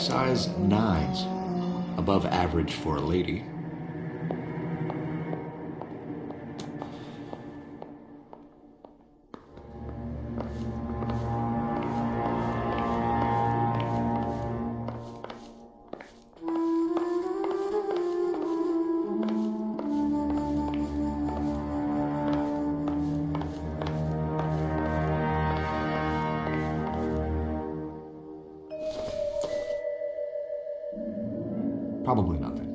Size 9s. Above average for a lady. Probably nothing.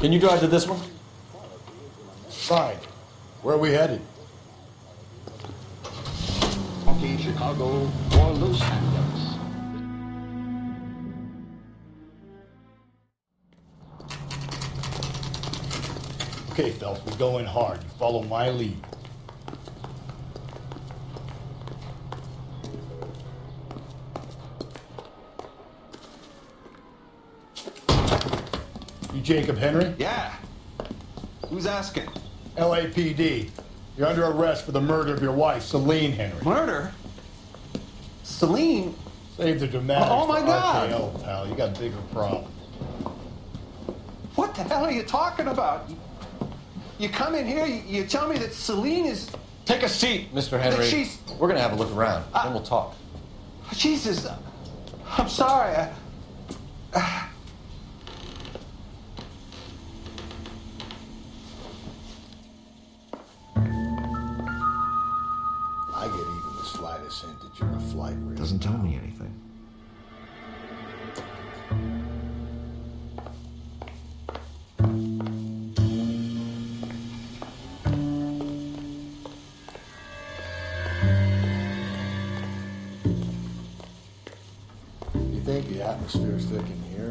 Can you drive to this one? Fine. Where are we headed? Chicago or Los Angeles. Okay, Phelps, we're going hard. You follow my lead. You Jacob Henry? Yeah. Who's asking? LAPD. You're under arrest for the murder of your wife, Celine Henry. Murder? Celine? Save the dramatics Oh, my for God. RKO, pal. You got bigger problems. What the hell are you talking about? You come in here, you tell me that Celine is... Take a seat, Mr. Henry. she's- We're gonna have a look around, then we'll talk. Jesus, I'm sorry. I get even the slightest hint that you're a flight risk. Doesn't tell me anything. You think the atmosphere's thick in here?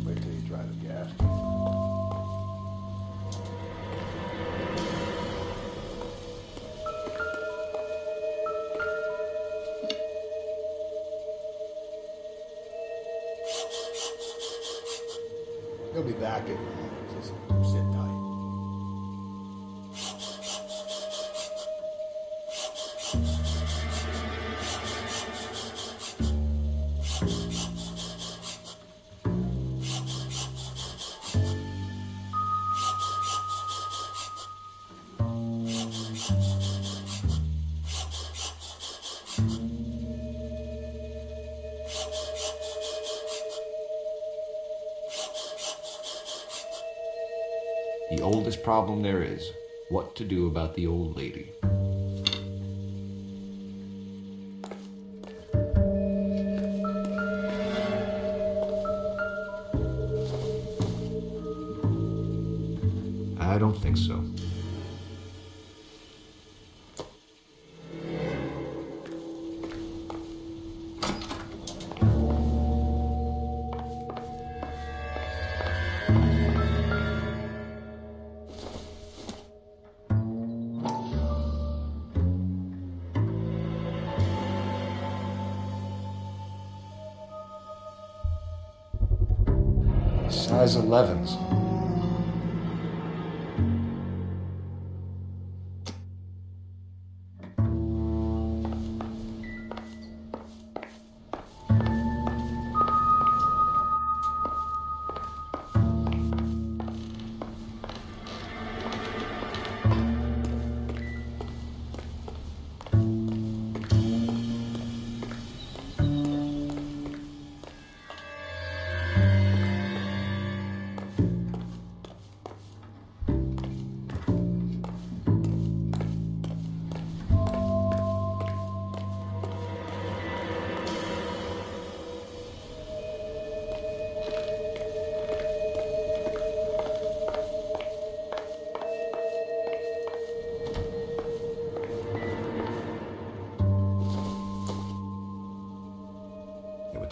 Wait till you try the gas. He'll be back in a moment. Just sit tight. The oldest problem there is, what to do about the old lady. I don't think so. Size 11s.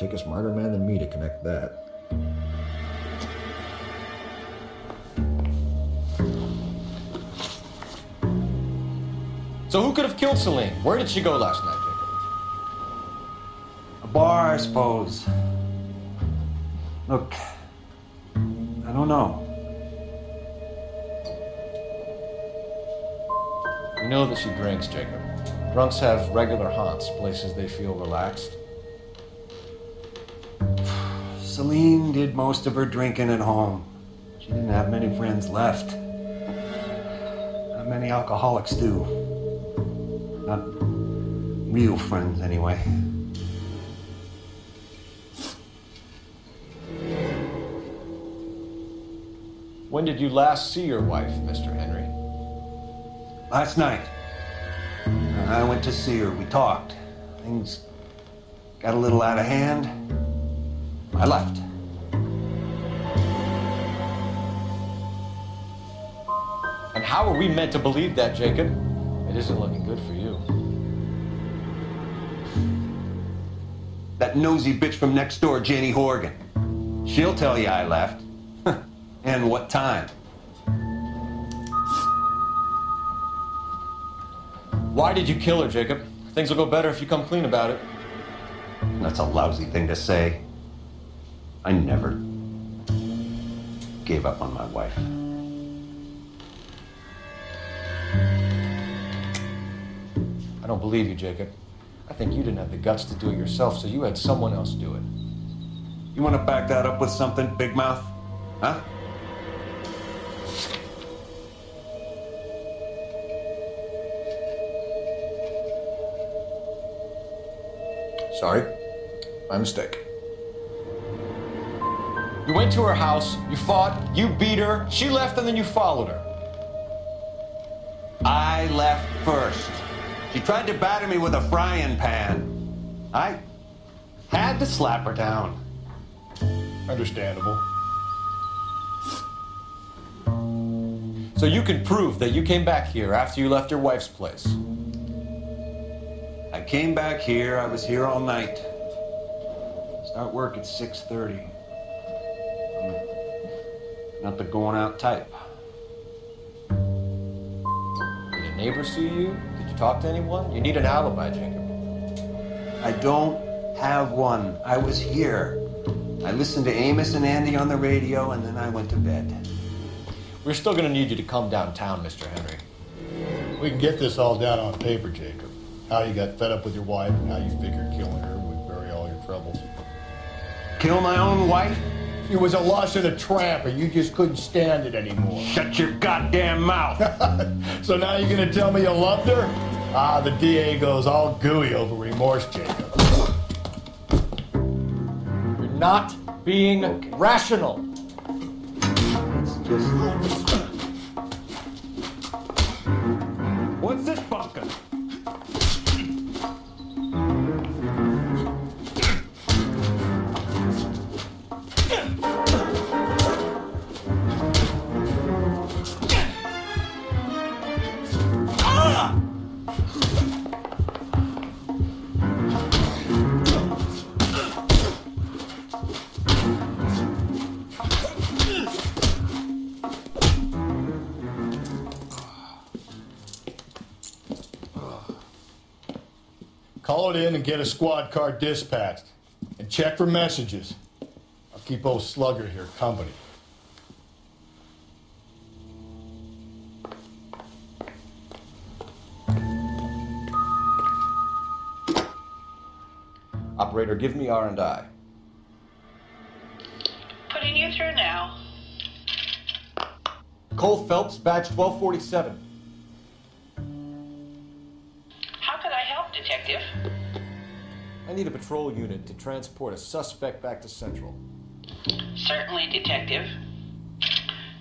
take a smarter man than me to connect that. So who could have killed Celine? Where did she go last night, A bar, I suppose. Look, I don't know. Jacob? You know that she drinks, Jacob. Drunks have regular haunts, places they feel relaxed. Celine did most of her drinking at home. She didn't have many friends left. Not many alcoholics do. Not real friends, anyway. When did you last see your wife, Mr. Henry? Last night. I went to see her. We talked. Things got a little out of hand. I left. And how are we meant to believe that, Jacob? It isn't looking good for you. That nosy bitch from next door, Janie Horgan. She'll tell you I left. And what time. Why did you kill her, Jacob? Things will go better if you come clean about it. That's a lousy thing to say. I never gave up on my wife. I don't believe you, Jacob. I think you didn't have the guts to do it yourself, so you had someone else do it. You want to back that up with something, Big Mouth? Huh? Sorry. My mistake. You went to her house, you fought, you beat her, she left, and then you followed her. I left first. She tried to batter me with a frying pan. I had to slap her down. Understandable. So you can prove that you came back here after you left your wife's place. I came back here. I was here all night. Start work at 6:30. I'm not the going out type. Did a neighbor see you? Did you talk to anyone? You need an alibi, Jacob. I don't have one. I was here. I listened to Amos and Andy on the radio, and then I went to bed. We're still gonna need you to come downtown, Mr. Henry. We can get this all down on paper, Jacob. How you got fed up with your wife and how you figured killing her would bury all your troubles. Kill my own wife? She was a lush and a tramp, and you just couldn't stand it anymore. Shut your goddamn mouth. So now you're gonna tell me you loved her? Ah, the DA goes all gooey over remorse, Jacob. You're not being rational. It's just... What's this bunker? Call it in and get a squad car dispatched. And check for messages. I'll keep old Slugger here company. Operator, give me R&I. Putting you through now. Cole Phelps, badge 1247. How could I help, Detective? I need a patrol unit to transport a suspect back to Central. Certainly, Detective.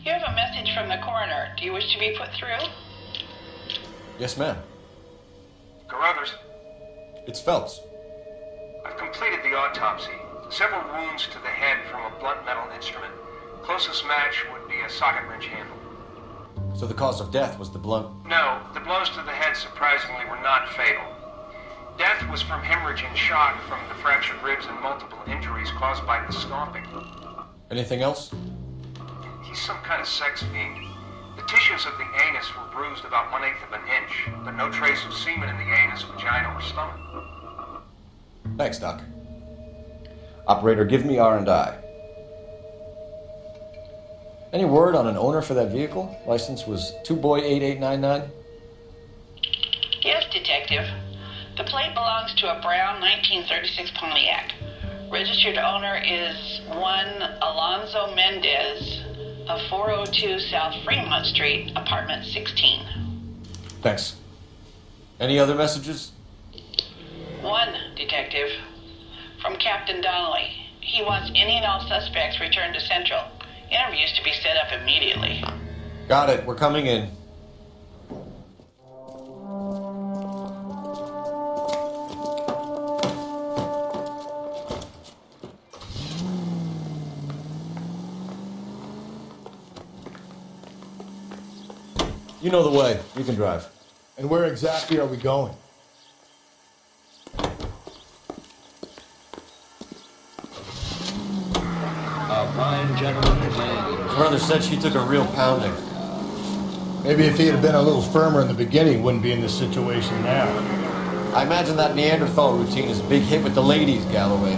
You have a message from the coroner. Do you wish to be put through? Yes, ma'am. Carruthers, It's Phelps. I've completed the autopsy. Several wounds to the head from a blunt metal instrument. Closest match would be a socket wrench handle. So the cause of death was the blunt. No, the blows to the head surprisingly were not fatal. Death was from hemorrhage and shock from the fractured ribs and multiple injuries caused by the stomping. Anything else? He's some kind of sex fiend. The tissues of the anus were bruised about 1/8 of an inch, but no trace of semen in the anus, vagina, or stomach. Thanks, Doc. Operator, give me R&I. Any word on an owner for that vehicle? License was 2boy8899. Yes, Detective. The plate belongs to a brown 1936 Pontiac. Registered owner is one Alonzo Mendez of 402 South Fremont Street, apartment 16. Thanks. Any other messages? One, Detective. From Captain Donnelly. He wants any and all suspects returned to Central. Interviews to be set up immediately. Got it. We're coming in. You know the way. You can drive. And where exactly are we going? Fine gentlemen's ladies. Brother said she took a real pounding. Maybe if he had been a little firmer in the beginning, he wouldn't be in this situation now. I imagine that Neanderthal routine is a big hit with the ladies, Galloway.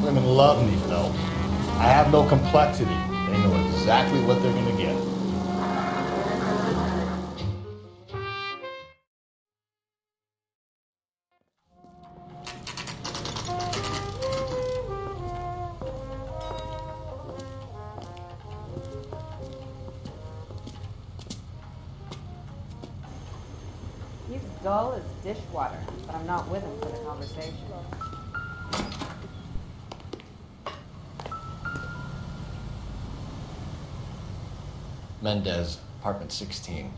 Women love me, Phelps. I have no complexity. They know exactly what they're going to get. He's dull as dishwater, but I'm not with him for the conversation. Mendez, apartment 16.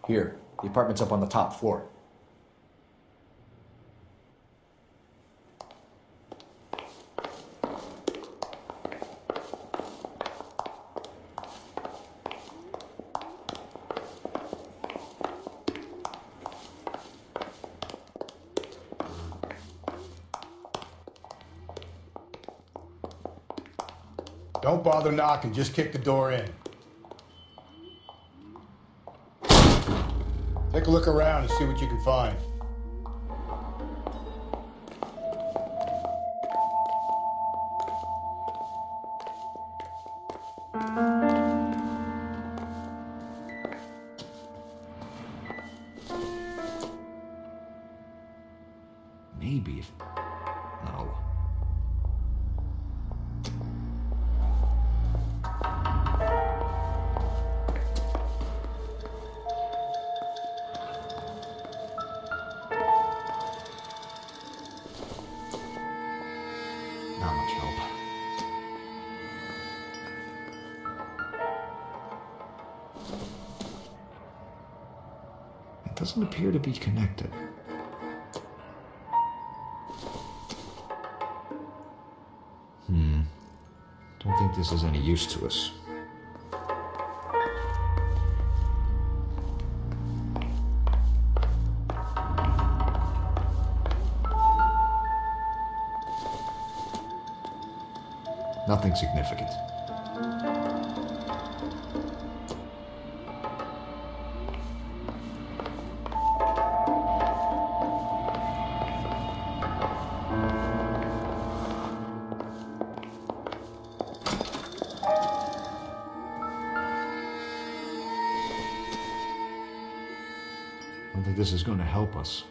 Here, the apartment's up on the top floor. Don't bother knocking, just kick the door in. Take a look around and see what you can find. Maybe if... No. Not much help. It doesn't appear to be connected. Don't think this is any use to us. Nothing significant. I don't think this is going to help us.